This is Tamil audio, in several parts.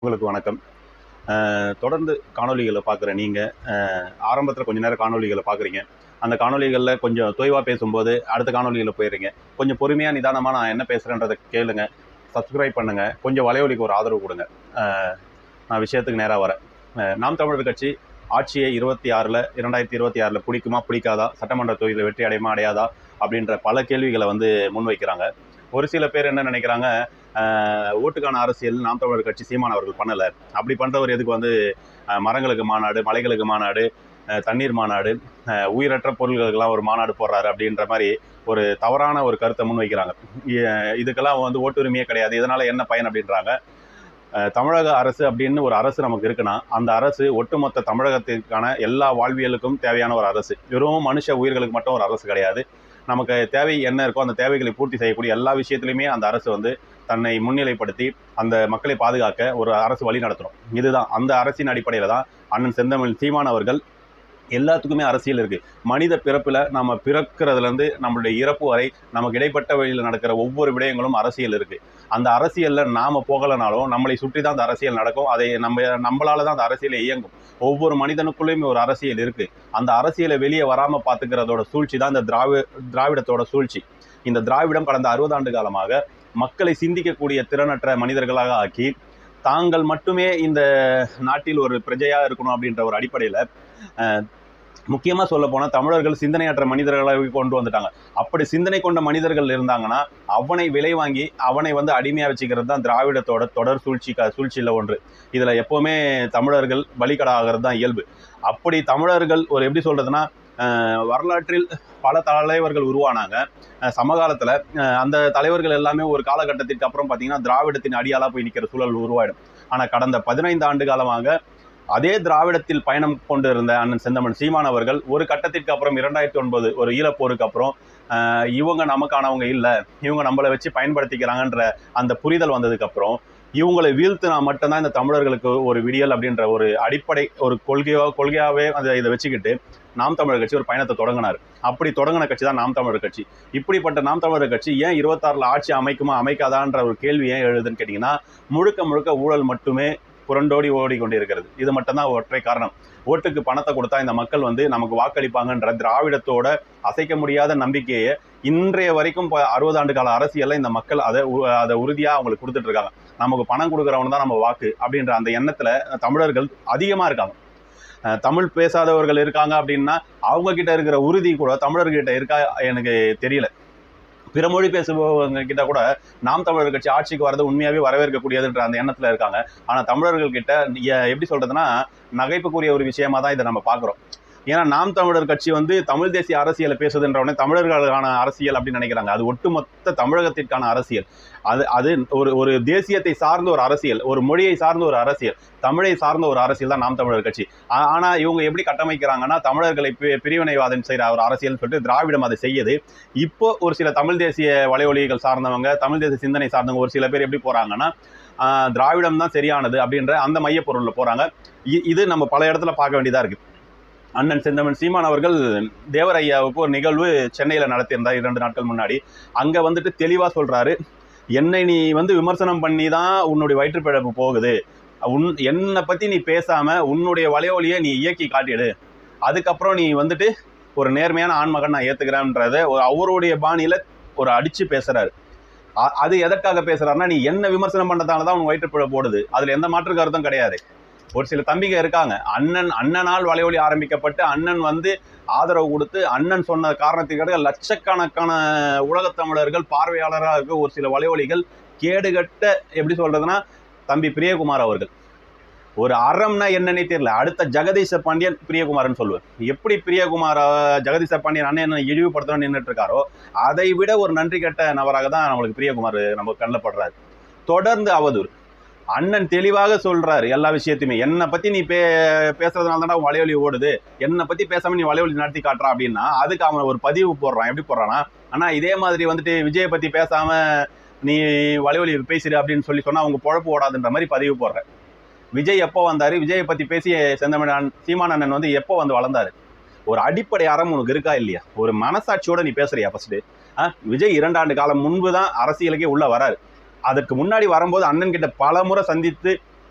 உங்களுக்கு வணக்கம். தொடர்ந்து காணொளிகளை பார்க்குற நீங்கள் ஆரம்பத்தில் கொஞ்சம் நேரம் காணொளிகளை பார்க்குறீங்க. அந்த காணொளிகளில் கொஞ்சம் தொய்வாக பேசும்போது அடுத்த காணொளிகளில் போயிடுறீங்க. கொஞ்சம் பொறுமையாக நிதானமாக நான் என்ன பேசுகிறேன்றதை கேளுங்க, சப்ஸ்கிரைப் பண்ணுங்கள், கொஞ்சம் வலையொலிக்கு ஒரு ஆதரவு கொடுங்க. நான் விஷயத்துக்கு நேராக வரேன். நாம் தமிழர் கட்சி ஆட்சியை 2026 பிடிக்குமா பிடிக்காதா, சட்டமன்ற தொகுதியில் வெற்றி அடையுமா அடையாதா அப்படின்ற பல கேள்விகளை முன்வைக்கிறாங்க. ஒரு சில பேர் என்ன நினைக்கிறாங்க, ஓட்டுக்கான அரசியல் நாம் தமிழர் கட்சி சீமான் அவர்கள் பண்ணலை, அப்படி பண்ணுறவர் எதுக்கு மரங்களுக்கு மாநாடு, மலைகளுக்கு மாநாடு, தண்ணீர் மாநாடு, உயிரற்ற பொருள்களுக்கெல்லாம் ஒரு மாநாடு போடுறாரு அப்படின்ற மாதிரி ஒரு தவறான ஒரு கருத்தை முன்வைக்கிறாங்க. இதுக்கெல்லாம் ஓட்டுரிமையே கிடையாது, இதனால் என்ன பயன் அப்படின்றாங்க. தமிழக அரசு அப்படின்னு ஒரு அரசு நமக்கு இருக்குன்னா, அந்த அரசு ஒட்டுமொத்த தமிழகத்திற்கான எல்லா வாழ்வியலுக்கும் தேவையான ஒரு அரசு. வெறும் மனுஷ உயிர்களுக்கு மட்டும் ஒரு அரசு கிடையாது. நமக்கு தேவை என்ன இருக்கோ அந்த தேவைகளை பூர்த்தி செய்யக்கூடிய எல்லா விஷயத்துலையுமே அந்த அரசு தன்னை முன்னிலைப்படுத்தி அந்த மக்களை பாதுகாக்க ஒரு அரசு வழி நடத்தணும். இதுதான் அந்த அரசின் அடிப்படையில் தான் அண்ணன் செந்தமிழ் சீமான் அவர்கள் எல்லாத்துக்குமே அரசியல் இருக்குது. மனித பிறப்பில் நம்ம பிறக்கிறதுலேருந்து நம்மளுடைய இறப்பு வரை நமக்கு இடைப்பட்ட வழியில் நடக்கிற ஒவ்வொரு விடயங்களும் அரசியல் இருக்குது. அந்த அரசியலில் நாம் போகலைனாலும் நம்மளை சுற்றி தான் அந்த அரசியல் நடக்கும். அதை நம்மளால தான் அந்த அரசியலை இயங்கும். ஒவ்வொரு மனிதனுக்குள்ளேயுமே ஒரு அரசியல் இருக்குது. அந்த அரசியலை வெளியே வராமல் பார்த்துக்கிறதோட சூழ்ச்சி தான் இந்த திராவிடத்தோட சூழ்ச்சி. இந்த திராவிடம் கடந்த 60 ஆண்டு காலமாக மக்களை சிந்திக்கக்கூடிய திறனற்ற மனிதர்களாக ஆக்கி, தாங்கள் மட்டுமே இந்த நாட்டில் ஒரு பிரஜையாக இருக்கணும் அப்படின்ற ஒரு அடிப்படையில் முக்கியமாக சொல்ல போனால் தமிழர்கள் சிந்தனையற்ற மனிதர்களாக கொண்டு வந்துட்டாங்க. அப்படி சிந்தனை கொண்ட மனிதர்கள் இருந்தாங்கன்னா அவனை விலை வாங்கி அவனை அடிமையாக வச்சுக்கிறது தான் திராவிடத்தோட தொடர் சூழ்ச்சியில் ஒன்று. இதில் எப்போவுமே தமிழர்கள் பலிகடாகிறது தான் இயல்பு. அப்படி தமிழர்கள் எப்படி சொல்கிறதுனா, வரலாற்றில் பல தலைவர்கள் உருவானாங்க. சமகாலத்தில் அந்த தலைவர்கள் எல்லாமே ஒரு காலகட்டத்திற்கு அப்புறம் பார்த்திங்கன்னா திராவிடத்தின் அடியாளாக போய் நிற்கிற சூழல் உருவாயிடும். ஆனால் கடந்த 15 ஆண்டு காலமாக அதே திராவிடத்தில் பயணம் கொண்டு இருந்த அண்ணன் செந்தமிழ் சீமான் அவர்கள் ஒரு கட்டத்திற்கு அப்புறம் 2009 ஒரு ஈழப்போருக்கு அப்புறம் இவங்க நமக்கானவங்க இல்லை, இவங்க நம்மளை வச்சு பயன்படுத்திக்கிறாங்கன்ற அந்த புரிதல் வந்ததுக்கப்புறம் இவங்களை வீழ்த்தினா மட்டும்தான் இந்த தமிழர்களுக்கு ஒரு விடியல் அப்படின்ற ஒரு அடிப்படை ஒரு கொள்கையாகவே இதை வச்சுக்கிட்டு நாம் தமிழர் கட்சி ஒரு பயணத்தை தொடங்கினார். அப்படி தொடங்கின கட்சி தான் நாம் தமிழர் கட்சி. இப்படிப்பட்ட நாம் தமிழர் கட்சி ஏன் 26 ஆட்சி அமைக்குமா அமைக்காதான்ற ஒரு கேள்வி ஏன் எழுதுன்னு கேட்டிங்கன்னா, முழுக்க ஊழல் மட்டுமே புரண்டோடி ஓடிக்கொண்டிருக்கிறது. இது மட்டும்தான் ஒற்றை காரணம். ஓட்டுக்கு பணத்தை கொடுத்தா இந்த மக்கள் நமக்கு வாக்களிப்பாங்கன்ற திராவிடத்தோட அசைக்க முடியாத நம்பிக்கையை இன்றைய வரைக்கும் 60 ஆண்டு கால அரசியலில் இந்த மக்கள் அதை உறுதியாக அவங்களுக்கு கொடுத்துட்டு இருக்காங்க. நமக்கு பணம் கொடுக்குறவங்க தான் நம்ம வாக்கு அப்படின்ற அந்த எண்ணத்தில் தமிழர்கள் அதிகமாக இருக்காங்க. தமிழ் பேசாதவர்கள் இருக்காங்க அப்படின்னா அவங்க கிட்ட இருக்கிற உறுதி கூட தமிழர்கிட்ட இருக்கா எனக்கு தெரியல. பிற மொழி பேசுபவங்க கிட்ட கூட நாம் தமிழர் கட்சி ஆட்சிக்கு வரது உண்மையாகவே வரவேற்கக்கூடியதுன்ற அந்த எண்ணத்தில் இருக்காங்க. ஆனால் தமிழர்கள் கிட்ட எப்படி சொல்கிறதுனா, நகைப்புக்குரிய ஒரு விஷயமா தான் இதை நம்ம பார்க்குறோம். ஏன்னா நாம் தமிழர் கட்சி தமிழ் தேசிய அரசியலை பேசுதுன்றவனே தமிழர்களுக்கான அரசியல் அப்படின்னு நினைக்கிறாங்க. அது ஒட்டுமொத்த தமிழகத்திற்கான அரசியல். அது ஒரு தேசியத்தை சார்ந்த ஒரு அரசியல், ஒரு மொழியை சார்ந்த ஒரு அரசியல், தமிழை சார்ந்த ஒரு அரசியல் தான் நாம் தமிழர் கட்சி. ஆனால் இவங்க எப்படி கட்டமைக்கிறாங்கன்னா, தமிழர்களை பிரிவினைவாதம் செய்கிற ஒரு அரசியல்னு சொல்லிட்டு திராவிடம் அதை செய்யுது. இப்போ ஒரு சில தமிழ் தேசிய வலையொலிகள் சார்ந்தவங்க, தமிழ் தேசிய சிந்தனை சார்ந்தவங்க ஒரு சில பேர் எப்படி போகிறாங்கன்னா, திராவிடம் தான் சரியானது அப்படின்ற அந்த மையப்பொருளில் போகிறாங்க. இது நம்ம பல இடத்துல பார்க்க வேண்டியதாக இருக்குது. அண்ணன் செந்தமிழ் சீமான் அவர்கள் தேவர் ஐயாவுக்கு ஒரு நிகழ்வு சென்னையில் நடத்தியிருந்தார் 2 நாட்கள் முன்னாடி. அங்கே தெளிவாக சொல்கிறாரு, என்னை நீ விமர்சனம் பண்ணி தான் உன்னுடைய வயிற்றுப்பிழப்பு போகுது, என்னை பற்றி நீ பேசாமல் உன்னுடைய வலையொலியை நீ இயக்கி காட்டிடு, அதுக்கப்புறம் நீ ஒரு நேர்மையான ஆண்மகன் நான் ஏற்றுக்கிறேன்றதை அவருடைய பாணியில் ஒரு அடித்து பேசுகிறாரு. அது எதற்காக பேசுகிறாருன்னா, நீ என்ன விமர்சனம் பண்ணுறதால தான் உன் வயிற்றுப்பிழப்பு போடுது, அதில் எந்த மாற்று கருத்தும் கிடையாது. ஒரு சில தம்பிங்க இருக்காங்க, அண்ணனால் வலையொலி ஆரம்பிக்கப்பட்டு அண்ணன் ஆதரவு கொடுத்து அண்ணன் சொன்ன காரணத்துக்காக லட்சக்கணக்கான உலகத்தமிழர்கள் பார்வையாளராக இருக்க ஒரு சில வலையொலிகள் கேடுகட்ட எப்படி சொல்றதுன்னா, தம்பி பிரியகுமார் அவர்கள் ஒரு அறம்னா என்னன்னே தெரியல, அடுத்த ஜெகதீச பாண்டியன் பிரியகுமார்னு சொல்லுவேன். எப்படி பிரியகுமார் ஜெகதீச பாண்டியன் அண்ணன் இழிவுபடுத்தணும்னு நின்றுட்டு இருக்காரோ அதை விட ஒரு நன்றி கெட்ட நபராக தான் நம்மளுக்கு பிரியகுமார் நம்ம கண்ணில் படுறாரு. தொடர்ந்து அவதூறு. அண்ணன் தெளிவாக சொல்றாரு எல்லா விஷயத்தையுமே, என்னை பத்தி நீ பேசுறதுனால தானே வலையொலி ஓடுது, என்னை பத்தி பேசாம நீ வலையொலி நடத்தி காட்டுறான் அப்படின்னா அதுக்கு அவன் ஒரு பதிவு போடுறான். எப்படி போடுறான்னா, ஆனா இதே மாதிரி விஜயை பத்தி பேசாம நீ வலையொலி பேசுற அப்படின்னு சொன்னா அவங்க பொழப்பு ஓடாதுன்ற மாதிரி பதிவு போடுறேன். விஜய் எப்போ வந்தாரு, விஜயை பத்தி பேசி செந்தமிழ் சீமான் அண்ணன் எப்போ வளர்ந்தாரு? ஒரு அடிப்படை அறம் உனக்கு இருக்கா இல்லையா? ஒரு மனசாட்சியோட நீ பேசுறியா? ஃபர்ஸ்ட் விஜய் 2 ஆண்டு காலம் முன்பு தான் அரசியலுக்கே உள்ள வராரு. அதற்கு முன்னாடி வரும்போது அண்ணன் கிட்ட பல முறை சந்தித்து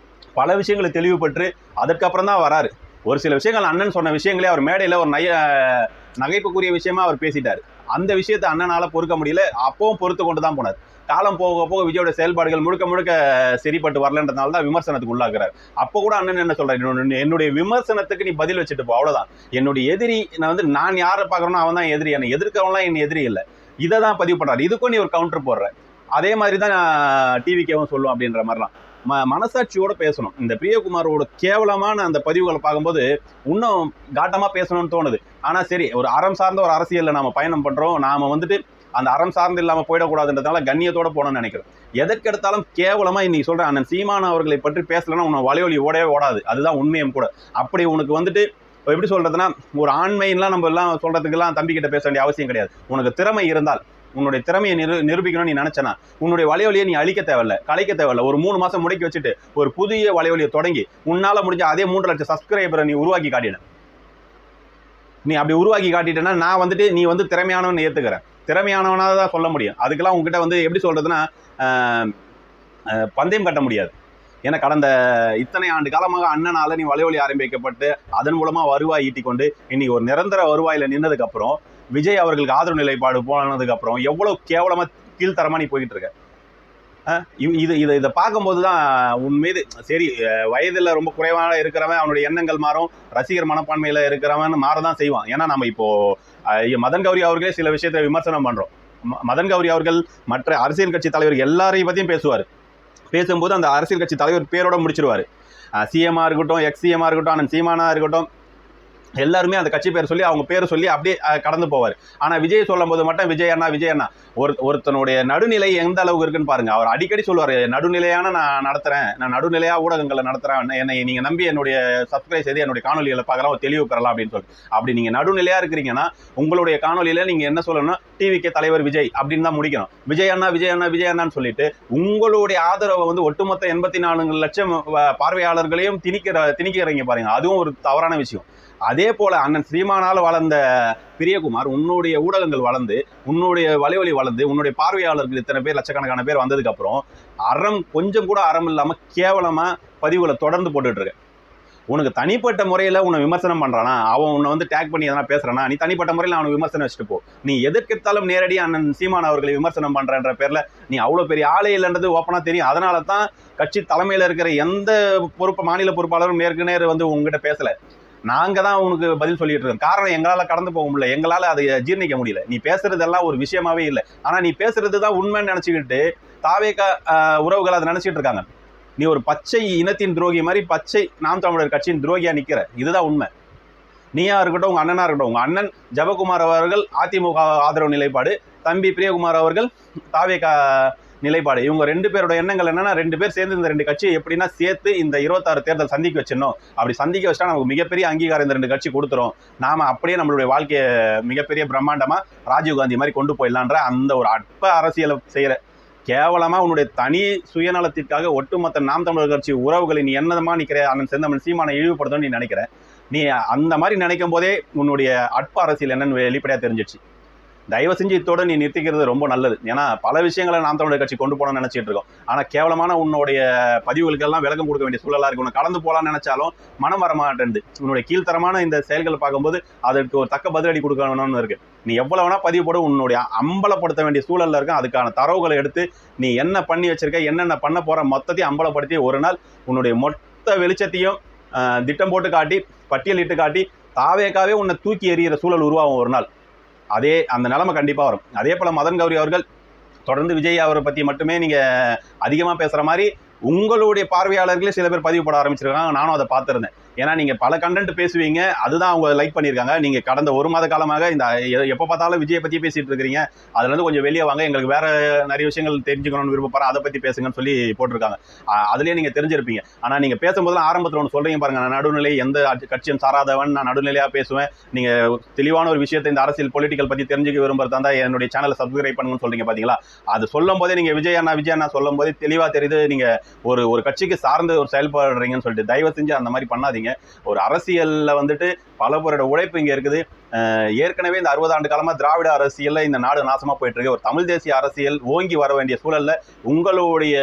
பல விஷயங்களை தெளிவுபட்டு அதுக்கப்புறம் தான் வராரு. ஒரு சில விஷயங்கள் அண்ணன் சொன்ன விஷயங்களே அவர் மேடையில் ஒரு நகைப்புக்குரிய விஷயமா அவர் பேசிட்டார். அந்த விஷயத்தை அண்ணனால் பொறுக்க முடியல. அப்பவும் பொறுத்து கொண்டு தான் போனார். காலம் போக போக விஜயோட செயல்பாடுகள் முழுக்க முழுக்க சரிப்பட்டு வரலன்றதுனால தான் விமர்சனத்துக்கு உள்ளாக்குறாரு. அப்போ கூட அண்ணன் என்ன சொல்றாரு, என்னுடைய விமர்சனத்துக்கு நீ பதில் வச்சுட்டு போ, அவ்வளவுதான். என்னுடைய எதிரி நான் யாரை பார்க்கறேனோ அவன் தான் எதிரி, என்னை எதிர்க்கிறவங்களாம் என் எதிரி இல்லை. இதை தான் பதிவு பண்றாரு. இதுக்கும் நீ ஒரு கவுண்டர் போடுற. அதே மாதிரி தான் டிவிகேவும் சொல்லும் அப்படின்ற மாதிரிலாம் மனசாட்சியோட பேசணும். இந்த பிரியகுமாரோட கேவலமான அந்த பதிவுகளை பார்க்கும்போது இன்னும் காட்டமா பேசணும்னு தோணுது. ஆனா சரி, ஒரு அறம் சார்ந்த ஒரு அரசியலில் நாம பயணம் பண்றோம். நாம அந்த அறம் சார்ந்து இல்லாமல் போயிடக்கூடாதுன்றதுனால கண்ணியத்தோட போகணும்னு நினைக்கிறோம். எதற்கெடுத்தாலும் கேவலமா இன்னைக்கு சொல்றேன், அண்ணன் சீமான் அவர்களை பற்றி பேசலன்னா உன்னை வலையொலி ஓடவே ஓடாது. அதுதான் உண்மையும் கூட. அப்படி உனக்கு எப்படி சொல்றதுன்னா, ஒரு ஆண்மையெல்லாம் நம்ம எல்லாம் சொல்றதுக்கெல்லாம் தம்பிக்கிட்ட பேச வேண்டிய அவசியம் கிடையாது. உனக்கு திறமை இருந்தால், உன்னுடைய திறமையை நிரூபிக்கணும்னு நீ நினைச்சனா, உன்னுடைய வலைவலியை நீ அழிக்க தேவையில்ல, கலைக்க தேவையில்ல. ஒரு 3 மாசம் முடக்கி வச்சுட்டு ஒரு புதிய வலைவலியை தொடங்கி உன்னால முடிஞ்ச அதே 3 லட்சம் சப்ஸ்கிரைபரை நீ உருவாக்கி காட்டின. நீ அப்படி உருவாக்கி காட்டிட்டேன்னா நான் நீ திறமையானவன் ஏத்துக்கிறேன். திறமையானவனாக தான் சொல்ல முடியும். அதுக்கெல்லாம் உங்ககிட்ட எப்படி சொல்றதுன்னா, பந்தயம் கட்ட முடியாது. ஏன்னா கடந்த இத்தனை ஆண்டு காலமாக அண்ணனால நீ வலைவலி ஆரம்பிக்கப்பட்டு அதன் மூலமா வருவாய் ஈட்டிக்கொண்டு இன்னைக்கு ஒரு நிரந்தர வருவாயில நின்னதுக்கு அப்புறம், விஜய் அவர்களுக்கு ஆதரவு நிலைப்பாடு போனதுக்கு அப்புறம் எவ்வளவு கேவலமா கீழ்த்தரமா நீ போய்கிட்டு இருக்க. இதை பார்க்கும்போது தான் உன் மீது சரி, வயதில் ரொம்ப குறைவாக இருக்கிறவன் அவனுடைய எண்ணங்கள் மாறும், ரசிகர் மனப்பான்மையில் இருக்கிறவன் மாறதான் செய்வான். ஏன்னா நம்ம இப்போ மதன் கௌரி அவர்களே சில விஷயத்தை விமர்சனம் பண்றோம். மதன் கௌரி அவர்கள் மற்ற அரசியல் கட்சி தலைவர் எல்லாரையும் பற்றியும் பேசுவார். பேசும்போது அந்த அரசியல் கட்சி தலைவர் பேரோட முடிச்சிருவாரு. சிஎம்ஆ இருக்கட்டும், எக்ஸ்சிஎம்ஆ இருக்கட்டும், அண்ணன் சீமானா இருக்கட்டும், எல்லாருமே அந்த கட்சி பேர் சொல்லி அவங்க பேரை சொல்லி அப்படியே கடந்து போவார். ஆனால் விஜய் சொல்லும் போது மட்டும் விஜய் அண்ணா ஒருத்தனுடைய நடுநிலை எந்த அளவுக்கு இருக்குன்னு பாருங்க. அவர் அடிக்கடி சொல்லுவார், நடுநிலையான நான் நடத்துறேன், நான் நடுநிலையா ஊடகங்களை நடத்துறேன், என்னை நீங்க நம்பி என்னுடைய சப்ஸ்கிரைப் செய்து என்னுடைய காணொலிகளை பார்க்கலாம், தெளிவு பெறலாம் அப்படின்னு சொல்லி. அப்படி நீங்க நடுநிலையா இருக்கிறீங்கன்னா உங்களுடைய காணொலியில நீங்க என்ன சொல்லணும்னா, டிவிகே தலைவர் விஜய் அப்படின்னு தான் முடிக்கணும். விஜய் அண்ணான்னு சொல்லிட்டு உங்களுடைய ஆதரவை ஒட்டுமொத்த 84 லட்சம் பார்வையாளர்களையும் திணிக்கிறீங்க பாருங்க. அதுவும் ஒரு தவறான விஷயம். அதே போல அண்ணன் சீமானால் வளர்ந்த பிரியகுமார், உன்னுடைய ஊடகங்கள் வளர்ந்து, உன்னுடைய வலைவலி வளர்ந்து, உன்னுடைய பார்வையாளர்கள் இத்தனை பேர் லட்சக்கணக்கான பேர் வந்ததுக்கு அப்புறம் கொஞ்சம் கூட அறம் இல்லாம கேவலமா பதிவுகளை தொடர்ந்து போட்டுட்டு இருக்க. உனக்கு தனிப்பட்ட முறையில் உன்னை விமர்சனம் பண்றானா, அவன் உன்னை டேக் பண்ணி எதனா பேசுறானா, நீ தனிப்பட்ட முறையில் அவனை விமர்சனம் வச்சுட்டு போ. நீ எதற்கெடுத்தாலும் நேரடியாக அண்ணன் சீமான் அவர்களை விமர்சனம் பண்றன்ற பேர்ல நீ அவ்வளோ பெரிய ஆளே இல்லைன்றது ஓப்பனா தெரியும். அதனால தான் கட்சி தலைமையில் இருக்கிற எந்த மாநில பொறுப்பாளரும் நேருக்கு நேர் உங்ககிட்ட பேசல. நாங்க தான் உனக்கு பதில் சொல்லிட்டு இருக்கோம். காரணம், எங்களால கடந்து போக முடியல, எங்களால அதை ஜீர்ணிக்க முடியல. நீ பேசுறதெல்லாம் ஒரு விஷயமாவே இல்லை. ஆனா நீ பேசுறது தான் உண்மைன்னு நினைச்சுக்கிட்டு தாவேகா உறவுகள் அதை நினைச்சிட்டு இருக்காங்க. நீ ஒரு பச்சை இனத்தின் துரோகி மாதிரி பச்சை நாம் தமிழர் கட்சியின் துரோகியா நிக்கிற. இதுதான் உண்மை. நீயா இருக்கட்டும், உங்க அண்ணனா இருக்கட்டும், உங்க அண்ணன் ஜெபக்குமார் அவர்கள் அதிமுக ஆதரவு நிலைப்பாடு, தம்பி பிரியகுமார் அவர்கள் தாவேகா நிலைப்பாடு. இவங்க 2 பேரோட எண்ணங்கள் என்னன்னா, 2 பேர் சேர்ந்து இந்த 2 கட்சியை எப்படின்னா சேர்த்து இந்த 26 தேர்தல் சந்திக்க வச்சிடணும். அப்படி சந்திக்க வச்சா நமக்கு மிகப்பெரிய அங்கீகாரம் இந்த 2 கட்சி கொடுத்துரும். நாம அப்படியே நம்மளுடைய வாழ்க்கையை மிகப்பெரிய பிரம்மாண்டமா ராஜீவ்காந்தி மாதிரி கொண்டு போயிடலான்ற அந்த ஒரு அற்ப அரசியலை செய்யற. கேவலமா உன்னுடைய தனி சுயநலத்திற்காக ஒட்டுமொத்த நாம் தமிழர் கட்சி உறவுகளை நீ என்னதமா நிக்கிற அண்ணன் செந்தமன் சீமானை இழிவுபடுத்தணும்னு நீ நினைக்கிற. நீ அந்த மாதிரி நினைக்கும் போதே உன்னுடைய அற்ப அரசியல் என்னன்னு வெளிப்படையா தெரிஞ்சிடுச்சு. தயவு செஞ்சு இத்தோட நீ நிறுத்திக்கிறது ரொம்ப நல்லது. ஏன்னா பல விஷயங்களை நாம் தமிழர் கட்சி கொண்டு போகணும்னு நினைச்சிட்டு இருக்கோம். ஆனா கேவலமான உன்னுடைய பதிவுகளுக்கெல்லாம் விளக்கம் கொடுக்க வேண்டிய சூழலா இருக்கு. உன்னை கடந்து போகலான்னு நினைச்சாலும் மனம் வரமாட்டேன். உன்னுடைய கீழ்த்தரமான இந்த செயல்களை பார்க்கும்போது அதற்கு ஒரு தக்க பதிலடி கொடுக்கணும்னு இருக்கு. நீ எவ்வளவு வேணா பதிவு போட, உன்னுடைய அம்பலப்படுத்த வேண்டிய சூழல்ல இருக்கு. அதுக்கான தரவுகளை எடுத்து நீ என்ன பண்ணி வச்சிருக்க, என்னென்ன பண்ண போற மொத்தத்தையும் அம்பலப்படுத்தி ஒரு நாள் உன்னுடைய மொத்த வெளிச்சத்தையும் திட்டம் போட்டு காட்டி, பட்டியலிட்டு காட்டி, தாவேக்காவே உன்னை தூக்கி எறிகிற சூழல் உருவாகும் ஒரு நாள். அந்த நிலைமை கண்டிப்பா வரும். அதே போல மதன் கௌரி அவர்கள் தொடர்ந்து விஜய் அவரை பத்தி மட்டுமே நீங்க அதிகமா பேசுற மாதிரி உங்களுடைய பார்வையாளர்களே சில பேர் பதிவு போட ஆரம்பிச்சிருக்காங்க. நானும் அதை பார்த்துருந்தேன். ஏன்னா நீங்க பல கண்டென்ட் பேசுவீங்க, அதுதான் அவங்க லைக் பண்ணியிருக்காங்க. நீங்க கடந்த 1 மாத காலமாக இந்த எப்போ பார்த்தாலும் விஜயை பத்தி பேசிட்டு இருக்கிறீங்க, அதுல இருந்து கொஞ்சம் வெளியே வாங்க, எங்களுக்கு வேற நிறைய விஷயங்கள் தெரிஞ்சுக்கணும்னு விருப்பப்படுற, அதை பத்தி பேசுங்கன்னு சொல்லி போட்டிருக்காங்க. அதுலயே நீங்க தெரிஞ்சிருப்பீங்க. ஆனா நீங்க பேசும்போது ஆரம்பத்தில் ஒன்று சொல்றீங்க பாருங்க, நான் நடுநிலை, எந்த கட்சியும் சாராதவன், நான் நடுநிலையா பேசுவேன், நீங்க தெளிவான ஒரு விஷயத்தை இந்த அரசியல் பொலிட்டிக்கல் பத்தி தெரிஞ்சுக்க விரும்புறதா தான் என்னுடைய சேனலை சப்ஸ்கிரைப் பண்ணுங்கன்னு சொல்றீங்க பாத்தீங்களா. அது சொல்லும் போதே நீங்க விஜய் அண்ணா சொல்லும் போதே தெளிவா தெரியுது நீங்க ஒரு கட்சிக்கு சார்ந்து ஒரு செயல்படுறீங்கன்னு சொல்லிட்டு. தயவு செஞ்சு அந்த மாதிரி பண்ணாதீங்க. பேசுறீங்க. ஒரு அரசியல்ல வந்துட்டு பல பேரோட உழைப்பு இங்க இருக்குது. ஏற்கனவே இந்த 60 ஆண்டு காலமா திராவிட அரசியல்ல இந்த நாடு நாசமா போயிட்டு இருக்கு. ஒரு தமிழ் தேசிய அரசியல் ஓங்கி வர வேண்டிய சூழல்ல உங்களுடைய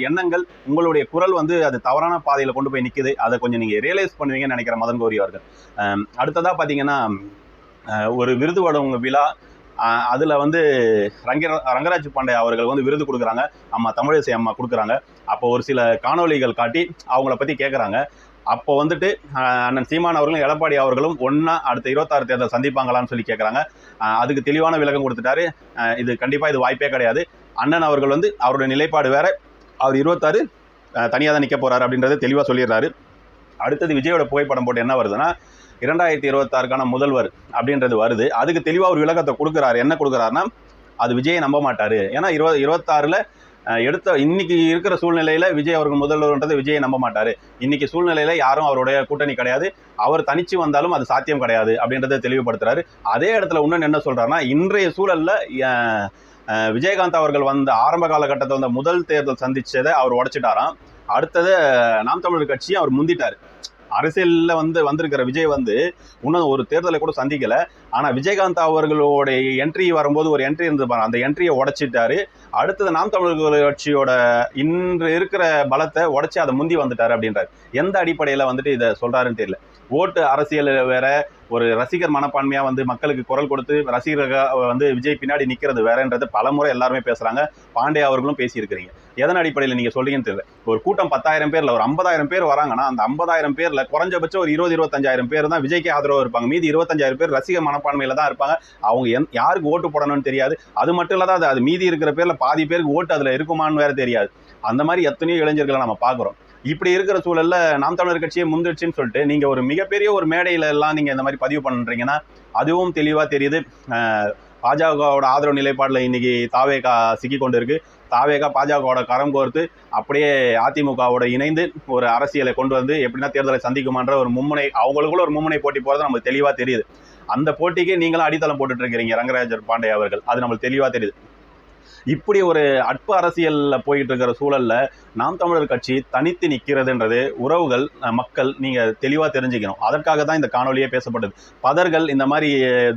எண்ணங்கள், உங்களுடைய குரல் வந்து அது தவறான பாதையில கொண்டு போய் நிக்குது. அதை கொஞ்சம் நீங்க ரியலைஸ் பண்ணுவீங்கன்னு நினைக்கிறேன் மதன் கௌரி அவர்கள். அடுத்ததா பாத்தீங்கன்னா, ஒரு விருது வழங்கும் விழா, அதுல வந்து ரங்கராஜ் பாண்டே அவர்கள் வந்து விருது கொடுக்குறாங்க. அம்மா தமிழிசை அம்மா கொடுக்குறாங்க. அப்போ ஒரு சில காணொலிகள் காட்டி அவங்கள பத்தி கேட்குறாங்க. அப்போ வந்துட்டு அண்ணன் சீமான் அவர்களும் எடப்பாடி அவர்களும் ஒன்னா அடுத்த 26 தேர்தல் சந்திப்பாங்களான்னு சொல்லி கேட்குறாங்க. அதுக்கு தெளிவான விளக்கம் கொடுத்துட்டாரு. இது கண்டிப்பா இது வாய்ப்பே கிடையாது. அண்ணன் அவர்கள் வந்து அவருடைய நிலைப்பாடு வேற, அவர் 26 தனியாக தான் நிற்க போறாரு அப்படின்றத தெளிவாக சொல்லிடுறாரு. அடுத்தது விஜயோட புகைப்படம் போட்டு என்ன வருதுன்னா, 2026க்கான முதல்வர் அப்படின்றது வருது. அதுக்கு தெளிவாக ஒரு விளக்கத்தை கொடுக்குறாரு. என்ன கொடுக்குறாருன்னா, அது விஜயை நம்ப மாட்டாரு. ஏன்னா 26ல் எடுத்த இன்னைக்கு இருக்கிற சூழ்நிலையில விஜய் அவர்கள் முதல்வர்ன்றது விஜயை நம்ப மாட்டாரு. இன்னைக்கு சூழ்நிலையில யாரும் அவருடைய கூட்டணி கிடையாது, அவர் தனிச்சு வந்தாலும் அது சாத்தியம் கிடையாது அப்படின்றத தெளிவுபடுத்துறாரு. அதே இடத்துல இன்னொன்று என்ன சொல்றாருன்னா, இன்றைய சூழல்ல விஜயகாந்த் அவர்கள் வந்த ஆரம்ப காலகட்டத்தில் வந்த முதல் தேர்தல் சந்திச்சதை அவர் உடைச்சிட்டாராம். அடுத்தது நாம் தமிழர் கட்சியை அவர் முந்திட்டாரு. அரசியல்ல வந்திருக்கிற விஜய் வந்து இன்னும் ஒரு தேர்தலை கூட சந்திக்கல. ஆனா விஜயகாந்த் அவர்களோட என்ட்ரி வரும்போது ஒரு என்ட்ரி இருந்து பாருங்க, அந்த என்ட்ரியை உடைச்சிட்டாரு. அடுத்தது நாம் தமிழர் கட்சியோட இன்று இருக்கிற பலத்தை உடைச்சு அதை முந்தி வந்துட்டாரு அப்படின்றாரு. எந்த அடிப்படையில வந்துட்டு இதை சொல்றாருன்னு தெரியல. ஓட்டு அரசியல் வேற, ஒரு ரசிகர் மனப்பான்மையா வந்து மக்களுக்கு குரல் கொடுத்து ரசிகர்கள் வந்து விஜய் பின்னாடி நிக்கிறது வேறன்றது பலமுறை எல்லாருமே பேசுறாங்க. பாண்டே அவர்களும் பேசியிருக்கிறீங்க. எதன் அடிப்படையில் நீங்க சொல்றீங்கன்னு தெரியல. ஒரு கூட்டம் 10,000 பேர்ல ஒரு 50,000 பேர் வராங்கன்னா, அந்த 50,000 பேர்ல குறைஞ்சபட்சம் ஒரு 20-25,000 பேர் தான் விஜய்க்கு ஆதரவு இருப்பாங்க. மீதி 25,000 பேர் ரசிக மனப்பான்மையில தான் இருப்பாங்க. அவங்க யாருக்கு ஓட்டு போடணும்னு தெரியாது. அது மட்டும் இல்லாத அது மீதி இருக்கிற பேர்ல பாதி பேருக்கு ஓட்டு அதுல இருக்குமான்னு வேற தெரியாது. அந்த மாதிரி எத்தனையோ இளைஞர்களை நம்ம பாக்குறோம். இப்படி இருக்கிற சூழல்ல நாம் தமிழர் கட்சியை முந்திடுச்சுன்னு சொல்லிட்டு நீங்க ஒரு மிகப்பெரிய ஒரு மேடையில எல்லாம் நீங்க இந்த மாதிரி பதிவு பண்றீங்கன்னா, அதுவும் தெளிவா தெரியுது. பாஜகவோட ஆதரவு நிலைப்பாடுல இன்னைக்கு தாவேகா சிக்கி கொண்டு இருக்கு. தாவேகா பாஜகவோட கரம் கோர்த்து அப்படியே அதிமுகவோட இணைந்து ஒரு அரசியலை கொண்டு வந்து எப்படின்னா தேர்தலை சந்திக்குமான்ற ஒரு மும்முனை, அவங்களுக்குள்ள ஒரு மும்முனை போட்டி போறது நமக்கு தெளிவா தெரியுது. அந்த போட்டிக்கு நீங்களும் அடித்தளம் போட்டுட்டு இருக்கிறீங்க ரங்கராஜர் பாண்டே அவர்கள். அது நம்மளுக்கு தெளிவா தெரியுது. இப்படி ஒரு அற்ப அரசியல்ல போயிட்டு இருக்கிற சூழல்ல நாம் தமிழர் கட்சி தனித்து நிற்கிறதுன்றது உறவுகள், மக்கள் நீங்க தெளிவா தெரிஞ்சுக்கணும். அதற்காக தான் இந்த காணொலியே பேசப்பட்டது. பதர்கள் இந்த மாதிரி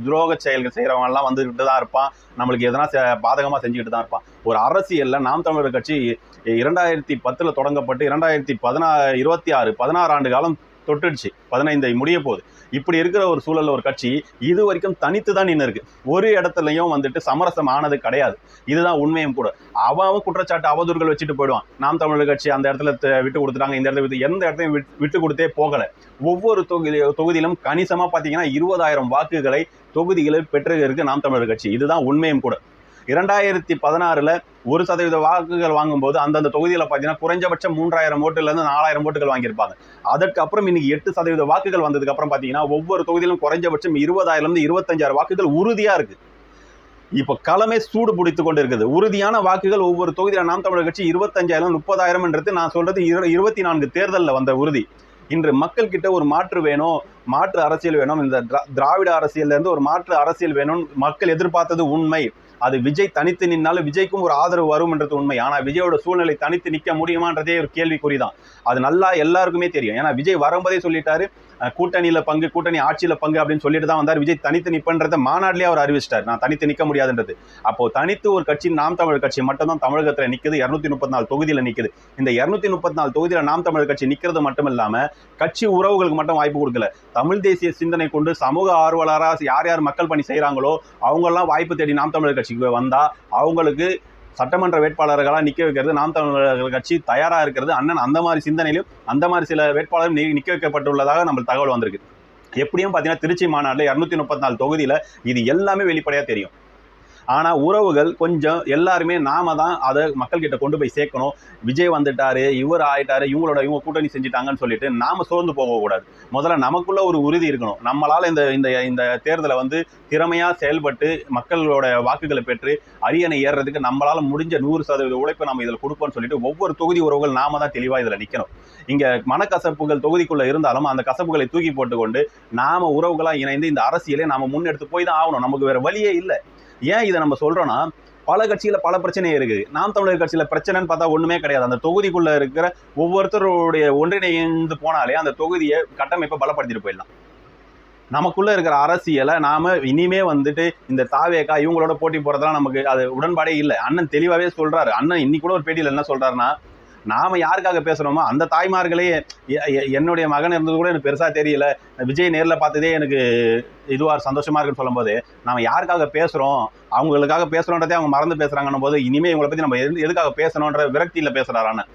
துரோக செயல்கள் செய்யறவங்க எல்லாம் வந்துகிட்டு தான் இருப்பான், நம்மளுக்கு எதனா பாதகமா செஞ்சுக்கிட்டு தான் இருப்பான். ஒரு அரசியல்ல நாம் தமிழர் கட்சி 2010 தொடங்கப்பட்டு 2026 16 ஆண்டு காலம் தொட்டுடுச்சு. 15 முடிய போகுது. இப்படி இருக்கிற ஒரு சூழல்ல ஒரு கட்சி இது வரைக்கும் தனித்து தான் நின்று இருக்கு. ஒரு இடத்துலையும் வந்துட்டு சமரசம் ஆனது கிடையாது. இதுதான் உண்மையும் கூட. அவன் குற்றச்சாட்டு அவதூறுகள் வச்சுட்டு போயிடுவான். நாம் தமிழர் கட்சி அந்த இடத்துல விட்டு கொடுத்துட்டாங்க, இந்த இடத்துல எந்த இடத்தையும் விட்டு கொடுத்தே போகல. ஒவ்வொரு தொகுதியிலும் கணிசமா பாத்தீங்கன்னா 20,000 வாக்குகளை தொகுதிகளில் பெற்றிருக்கு நாம் தமிழர் கட்சி. இதுதான் உண்மையும் கூட. 2016ல் 1% வாக்குகள் வாங்கும்போது அந்தந்த தொகுதியில் பார்த்தீங்கன்னா குறைஞ்சபட்சம் 3,000 ஓட்டுலேருந்து 4,000 ஓட்டுகள் வாங்கியிருப்பாங்க. அதற்கு அப்புறம் இன்னைக்கு 8% வாக்குகள் வந்ததுக்கு அப்புறம் பார்த்தீங்கன்னா ஒவ்வொரு தொகுதியிலும் குறைஞ்சபட்சம் 20,000லேருந்து 25,000 வாக்குகள் உறுதியா இருக்கு. இப்போ களமே சூடு பிடித்து கொண்டு இருக்குது. உறுதியான வாக்குகள் ஒவ்வொரு தொகுதியில் நாம் தமிழர் கட்சி 25,000 30,000 நான் சொல்றது 24 தேர்தலில் வந்த உறுதி. இன்று மக்கள் கிட்ட ஒரு மாற்று வேணும், மாற்று அரசியல் வேணும், இந்த திராவிட அரசியல்ல இருந்து ஒரு மாற்று அரசியல் வேணும் மக்கள் எதிர்பார்த்தது உண்மை. அது விஜய் தனித்து நின்னாலும் விஜய்க்கும் ஒரு ஆதரவு வரும்ன்றது உண்மை. ஆனா விஜயோட சூழ்நிலை தனித்து நிற்க முடியுமான்றதே ஒரு கேள்விக்குறிதான். அது நல்லா எல்லாருக்குமே தெரியும். ஏன்னா விஜய் வரும்போதே சொல்லிட்டாரு, கூட்டணியில பங்கு, கூட்டணி ஆட்சியில பங்கு அப்படின்னு சொல்லிட்டு தான் வந்தார். விஜய் தனித்து நிற்பன்றதை மாநாட்டிலே அவர் அறிவிச்சிட்டார், நான் தனித்து நிற்க முடியாதுன்றது. அப்போ தனித்து ஒரு கட்சி நாம் தமிழர் கட்சி மட்டும்தான் தமிழகத்துல நிக்குது. 234 தொகுதியில நிக்குது. இந்த 234 தொகுதியில நாம் தமிழர் கட்சி நிக்கிறது மட்டும் இல்லாம கட்சி உறவுகளுக்கு மட்டும் வாய்ப்பு கொடுக்கல. தமிழ் தேசிய சிந்தனை கொண்டு சமூக ஆர்வலராக யார் யார் மக்கள் பணி செய்யறாங்களோ அவங்கெல்லாம் வாய்ப்பு தேடி நாம் தமிழர் கட்சிக்கு வந்தா அவங்களுக்கு சட்டமன்ற வேட்பாளர்களாக நிற்க வைக்கிறது நாம் தமிழர் கட்சி தயாரா இருக்கிறது. அண்ணன் அந்த மாதிரி சிந்தனையிலும் அந்த மாதிரி சில வேட்பாளர்கள் நிற்க வைக்கப்பட்டுள்ளதாக நம்ம தகவல் வந்திருக்கு. எப்படியும் பார்த்தீங்கன்னா திருச்சி மாநாட்டில் 234 தொகுதியில இது எல்லாமே வெளிப்படையா தெரியும். ஆனா உறவுகள் கொஞ்சம் எல்லாருமே நாம தான் அதை மக்கள்கிட்ட கொண்டு போய் சேர்க்கணும். விஜய் வந்துட்டாரு, இவர் ஆயிட்டாரு, இவங்க கூட்டணி செஞ்சுட்டாங்கன்னு சொல்லிட்டு நாம சோர்ந்து போகக்கூடாது. முதல்ல நமக்குள்ள ஒரு உறுதி இருக்கணும். நம்மளால இந்த தேர்தலை திறமையா செயல்பட்டு மக்களோட வாக்குகளை பெற்று அரியணை ஏறுறதுக்கு நம்மளால முடிஞ்ச 100% உழைப்பை நம்ம இதில் கொடுப்போம்னு சொல்லிட்டு ஒவ்வொரு தொகுதி உறவுகள் நாம தான் தெளிவா இதுல நிக்கணும். இங்க மனக்கசப்புகள் தொகுதிக்குள்ள இருந்தாலும் அந்த கசப்புகளை தூக்கி போட்டுக்கொண்டு நாம உறவுகளா இணைந்து இந்த அரசியலை நாம முன்னெடுத்து போய் தான் ஆகணும். நமக்கு வேற வழியே இல்லை. ஏன் இதை நம்ம சொல்றோம்னா, பல கட்சியில பல பிரச்சனை இருக்குது. நாம் தமிழர் கட்சியில பிரச்சனைன்னு பார்த்தா ஒண்ணுமே கிடையாது. அந்த தொகுதிக்குள்ள இருக்கிற ஒவ்வொருத்தருடைய ஒன்றிணைந்து போனாலே அந்த தொகுதியை கட்டமைப்பை பலப்படுத்திட்டு போயிடலாம். நமக்குள்ள இருக்கிற அரசியலை நாம இனிமே வந்துட்டு இந்த தாவேகா இவங்களோட போட்டி போறதெல்லாம் நமக்கு அது உடன்பாடே இல்லை. அண்ணன் தெளிவாவே சொல்றாரு. அண்ணன் இன்னைக்கு கூட ஒரு பேட்டியில் என்ன சொல்றாருன்னா, நாம யாருக்காக பேசுறோமோ அந்த தாய்மார்களே என்னுடைய மகன் இருந்தது கூட எனக்கு பெருசா தெரியல, விஜய் நேரில் பார்த்ததே எனக்கு இதுவா சந்தோஷமா இருக்குன்னு சொல்லும் போது, நாம யாருக்காக பேசுறோம், அவங்களுக்காக பேசுறோன்றதே அவங்க மறந்து பேசுறாங்கன்னும் போது இனிமே இவங்களை பத்தி நம்ம எதுக்காக பேசணுன்ற விரக்தியில பேசுறாரு அண்ணன்.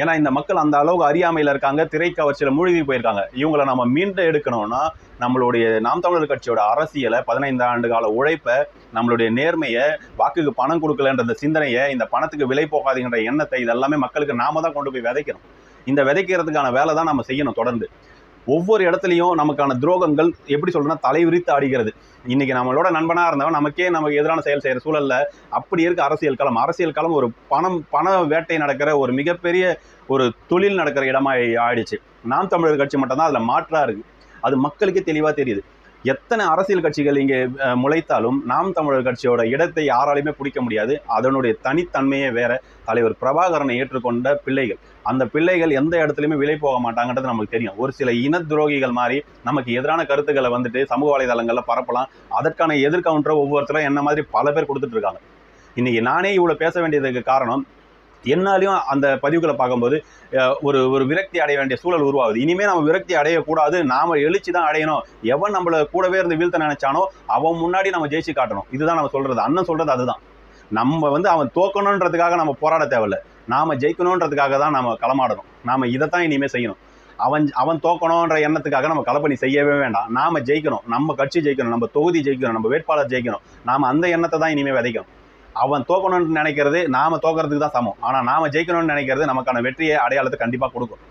ஏன்னா இந்த மக்கள் அந்த அளவுக்கு அறியாமையில் இருக்காங்க, திரைக்கவர்ச்சியில் மூழ்கி போயிருக்காங்க. இவங்களை நம்ம மீண்டு எடுக்கணும்னா நம்மளுடைய நாம் தமிழர் கட்சியோட அரசியலை, 15 ஆண்டு கால உழைப்பை, நம்மளுடைய நேர்மையை, வாக்குக்கு பணம் கொடுக்கலன்ற சிந்தனையை, இந்த பணத்துக்கு விலை போகாதுங்கிற எண்ணத்தை, இதெல்லாமே மக்களுக்கு நாம தான் கொண்டு போய் விதைக்கணும். இந்த விதைக்கிறதுக்கான வேலை தான் நம்ம செய்யணும். தொடர்ந்து ஒவ்வொரு இடத்துலையும் நமக்கான துரோகங்கள் எப்படி சொல்றேன்னா தலைவிரித்து ஆடுகிறது. இன்னைக்கு நம்மளோட நண்பனா இருந்தவன் நமக்கு எதிரான செயல் செய்யற சூழல்ல அப்படி இருக்க அரசியல் களம் ஒரு பண வேட்டை நடக்கிற ஒரு மிகப்பெரிய ஒரு தொழில் நடக்கிற இடமா ஆயிடுச்சு. நாம் தமிழர் கட்சி மட்டும்தான் அதுல மாற்றா இருக்கு. அது மக்களுக்கே தெளிவா தெரியுது. எத்தனை அரசியல் கட்சிகள் இங்கே முளைத்தாலும் நாம் தமிழர் கட்சியோட இடத்தை யாராலையுமே பிடிக்க முடியாது. அதனுடைய தனித்தன்மையே வேற. தலைவர் பிரபாகரனை ஏற்றுக்கொண்ட பிள்ளைகள், அந்த பிள்ளைகள் எந்த இடத்துலையுமே விலை போக மாட்டாங்கன்றது நமக்கு தெரியும். ஒரு சில இன துரோகிகள் மாதிரி நமக்கு எதிரான கருத்துக்களை வந்துட்டு சமூக வலைதளங்களில் பரப்பலாம். அதற்கான எதிர்கவுண்டரை ஒவ்வொருத்தரும் என்ன மாதிரி பல பேர் கொடுத்துட்டு இருக்காங்க. இன்னைக்கு நானே இவ்வளோ பேச வேண்டியதுக்கு காரணம், என்னாலையும் அந்த பதிவுகளை பார்க்கும்போது ஒரு விரக்தி அடைய வேண்டிய சூழல் உருவாகுது. இனிமேல் நம்ம விரக்தி அடையக்கூடாது, நாம எழுச்சி தான் அடையணும். எவன் நம்மளை கூடவே இருந்து வீழ்த்த நினைச்சானோ அவன் முன்னாடி நம்ம ஜெயிச்சு காட்டணும். இதுதான் நம்ம சொல்றது. அண்ணன் சொல்றது அதுதான். நம்ம அவன் தோக்கணுன்றதுக்காக நம்ம போராட தேவையில்லை, நாம ஜெயிக்கணுன்றதுக்காக தான் நம்ம களமாடணும். நாம இதைத்தான் இனிமே செய்யணும். அவன் தோக்கணுன்ற எண்ணத்துக்காக நம்ம களப்பணி செய்யவே வேண்டாம். நாம ஜெயிக்கணும், நம்ம கட்சி ஜெயிக்கணும், நம்ம தொகுதி ஜெயிக்கணும், நம்ம வேட்பாளர் ஜெயிக்கணும். நாம அந்த எண்ணத்தை தான் இனிமே விதைக்கணும். அவன் தோக்கணும்னு நினைக்கிறது நாம தோக்கிறதுக்கு தான் சமம். ஆனால் நாம ஜெயிக்கணும்னு நினைக்கிறது நமக்கான வெற்றியை அடையாளத்தை கண்டிப்பாக கொடுக்கும்.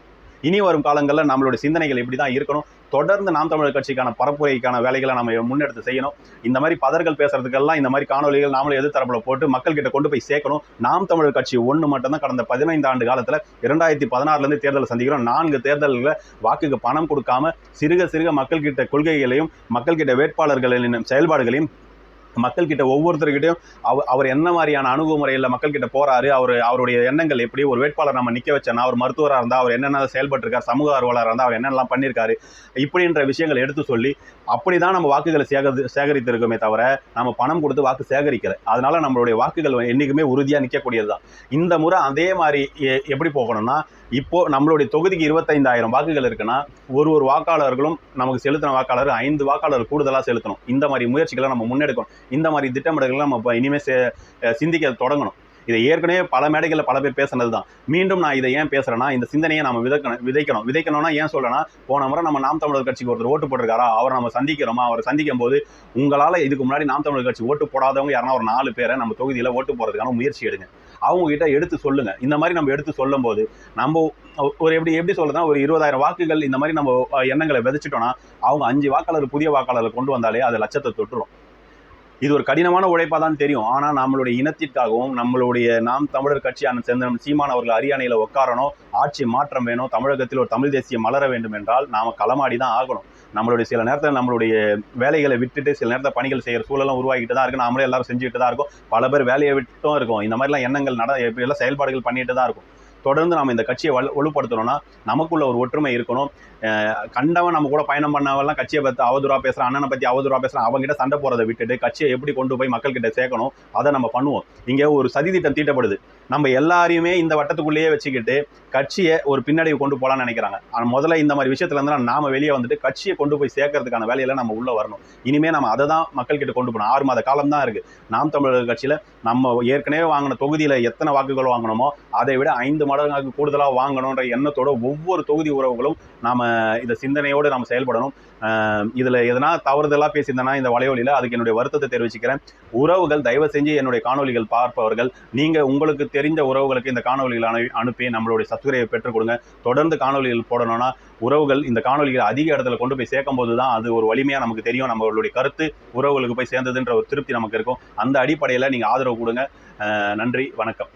இனி வரும் காலங்களில் நம்மளுடைய சிந்தனைகள் இப்படி தான் இருக்கணும். தொடர்ந்து நாம் தமிழர் கட்சிக்கான பரப்புரைக்கான வேலைகளை நம்ம முன்னெடுத்து செய்யணும். இந்த மாதிரி பதர்கள் பேசுறதுக்கெல்லாம் இந்த மாதிரி காணொலிகள் நாமளும் எதிர்த்தரப்புல போட்டு மக்கள் கிட்ட கொண்டு போய் சேர்க்கணும். நாம் தமிழர் கட்சி ஒன்று மட்டும்தான் கடந்த 15 ஆண்டு காலத்தில் 2016 தேர்தல் சந்திக்கிறோம். 4 தேர்தல்களில் வாக்குக்கு பணம் கொடுக்காம சிறுக மக்கள் கிட்ட கொள்கைகளையும் மக்கள் கிட்ட வேட்பாளர்களின் செயல்பாடுகளையும் மக்கள் கிட்ட ஒவ்வொருத்தருக்கிட்டையும் அவர் என்ன மாதிரியான அணுகுமுறையில் மக்கள் கிட்ட போறாரு, அவருடைய எண்ணங்கள் எப்படி, ஒரு வேட்பாளர் நம்ம நிற்க வச்சோன்னா, அவர் மருத்துவராக இருந்தால் அவர் என்னென்ன செயல்பட்டிருக்காரு, சமூக ஆர்வலராக இருந்தால் அவர் என்னெல்லாம் பண்ணியிருக்காரு, இப்படின்ற விஷயங்கள் எடுத்து சொல்லி அப்படிதான் நம்ம வாக்குகளை சேகரித்திருக்கோமே தவிர நம்ம பணம் கொடுத்து வாக்கு சேகரிக்கல. அதனால நம்மளுடைய வாக்குகள் என்றைக்குமே உறுதியாக நிற்கக்கூடியது தான். இந்த முறை அதே மாதிரி எப்படி போகணும்னா, இப்போ நம்மளுடைய தொகுதிக்கு 25,000 வாக்குகள் இருக்குன்னா ஒரு வாக்காளர்களும் நமக்கு செலுத்தின வாக்காளர் 5 வாக்காளர் கூடுதலாக செலுத்தணும். இந்த மாதிரி முயற்சிகளை நம்ம முன்னெடுக்கணும். இந்த மாதிரி திட்டமிடல்களை நம்ம இனிமேல் சிந்திக்க தொடங்கணும். இதை ஏற்கனவே பல மேடைகளில் பல பேர் பேசுனது தான். மீண்டும் நான் இதை ஏன் பேசுறேன்னா, இந்த சிந்தனையை நம்ம விதைக்கணும்னா ஏன் சொல்றேன்னா, போன முறை நம்ம நாம் தமிழர் கட்சிக்கு ஒருத்தர் ஓட்டு போட்டிருக்காரா, அவரை நம்ம சந்திக்கிறோமா, அவரை சந்திக்கும் போது உங்களால் இதுக்கு முன்னாடி நாம் தமிழர் கட்சி ஓட்டு போடாதவங்க யாருன்னா ஒரு 4 பேரை நம்ம தொகுதியில் ஓட்டு போடுறதுக்கான முயற்சி எடுங்க. அவங்க கிட்ட எடுத்து சொல்லுங்க. இந்த மாதிரி நம்ம எடுத்து சொல்லும் போது நம்ம ஒரு எப்படி சொல்றதுன்னா, ஒரு 20,000 வாக்குகள் இந்த மாதிரி நம்ம எண்ணங்களை விதைச்சிட்டோம்னா அவங்க 5 வாக்காளர் புதிய வாக்காளர்கள் கொண்டு வந்தாலே அது லட்சத்தை தொட்டுரும். இது ஒரு கடினமான உழைப்பாக தான் தெரியும். ஆனால் நம்மளுடைய இனத்திற்காகவும் நம்மளுடைய நாம் தமிழர் கட்சியான செந்தனம் சீமான் அவர்கள் அரியணையில் உட்காரணும், ஆட்சி மாற்றம் வேணும், தமிழகத்தில் ஒரு தமிழ் தேசியம் மலர வேண்டும் என்றால் நாம் களமாடி தான் ஆகணும். நம்மளுடைய சில நேரத்தில் நம்மளுடைய வேலைகளை விட்டுட்டு சில நேரத்தில் பணிகள் செய்கிற சூழலாம் உருவாகிட்டு தான் இருக்குது. நாமளே எல்லாரும் செஞ்சுக்கிட்டு தான் இருக்கோம். பல பேர் வேலையை விட்டும் இருக்கும். இந்த மாதிரிலாம் எண்ணங்கள் எப்படியெல்லாம் செயல்பாடுகள் பண்ணிட்டு தான் இருக்கும். தொடர்ந்து நம்ம இந்த கட்சியை வலுப்படுத்தணும்னா நமக்குள்ள ஒரு ஒற்றுமை இருக்கணும். கண்டவன் நம்ம கூட பயணம் பண்ணவெல்லாம் கட்சியை பற்றி அவதூறாக பேசுகிறான், அண்ணனை பற்றி அவதூறாக பேசுகிறான், அவங்ககிட்ட சண்டை போகிறத விட்டுட்டு கட்சியை எப்படி கொண்டு போய் மக்கள்கிட்ட சேர்க்கணும் அதை நம்ம பண்ணுவோம். இங்கே ஒரு சதி திட்டம் தீட்டப்படுது. நம்ம எல்லாரையுமே இந்த வட்டத்துக்குள்ளேயே வச்சுக்கிட்டு கட்சியை ஒரு பின்னடைவு கொண்டு போகலான்னு நினைக்கிறாங்க. ஆனால் முதல்ல இந்த மாதிரி விஷயத்துலேருந்து நாம வெளியே வந்துட்டு கட்சியை கொண்டு போய் சேர்க்கறதுக்கான வேலையில் நம்ம உள்ளே வரணும். இனிமேல் நம்ம அதை தான் மக்கள்கிட்ட கொண்டு போகணும். 6 மாத காலம் தான் இருக்குது. நாம் தமிழர் கட்சியில் நம்ம ஏற்கனவே வாங்கின தொகுதியில் எத்தனை வாக்குகள் வாங்கணுமோ அதை விட 5 மடங்கு கூடுதலாக வாங்கணுன்ற எண்ணத்தோட ஒவ்வொரு தொகுதி உறவுகளும் நாம் இந்த சிந்தனையோடு நம்ம செயல்படணும். இதில் எதனா தவறுதலாக பேசியிருந்தேன்னா இந்த வலையொலியில் அதுக்கு என்னுடைய வருத்தத்தை தெரிவிச்சுக்கிறேன். உறவுகள் தயவு செஞ்சு என்னுடைய காணொலிகள் பார்ப்பவர்கள் நீங்கள் உங்களுக்கு தெரிந்த உறவுகளுக்கு இந்த காணொலிகள் அனுப்பி நம்மளுடைய சப்ஸ்கிரைபை பெற்றுக் கொடுங்க. தொடர்ந்து காணொலிகள் போடணும்னா உறவுகள் இந்த காணொலிகளை அதிக இடத்துல கொண்டு போய் சேர்க்கும் போது தான் அது ஒரு வலிமையாக நமக்கு தெரியும். நம்மளுடைய கருத்து உறவுகளுக்கு போய் சேர்ந்ததுன்ற ஒரு திருப்தி நமக்கு இருக்கும். அந்த அடிப்படையில் நீங்கள் ஆதரவு கொடுங்க. நன்றி, வணக்கம்.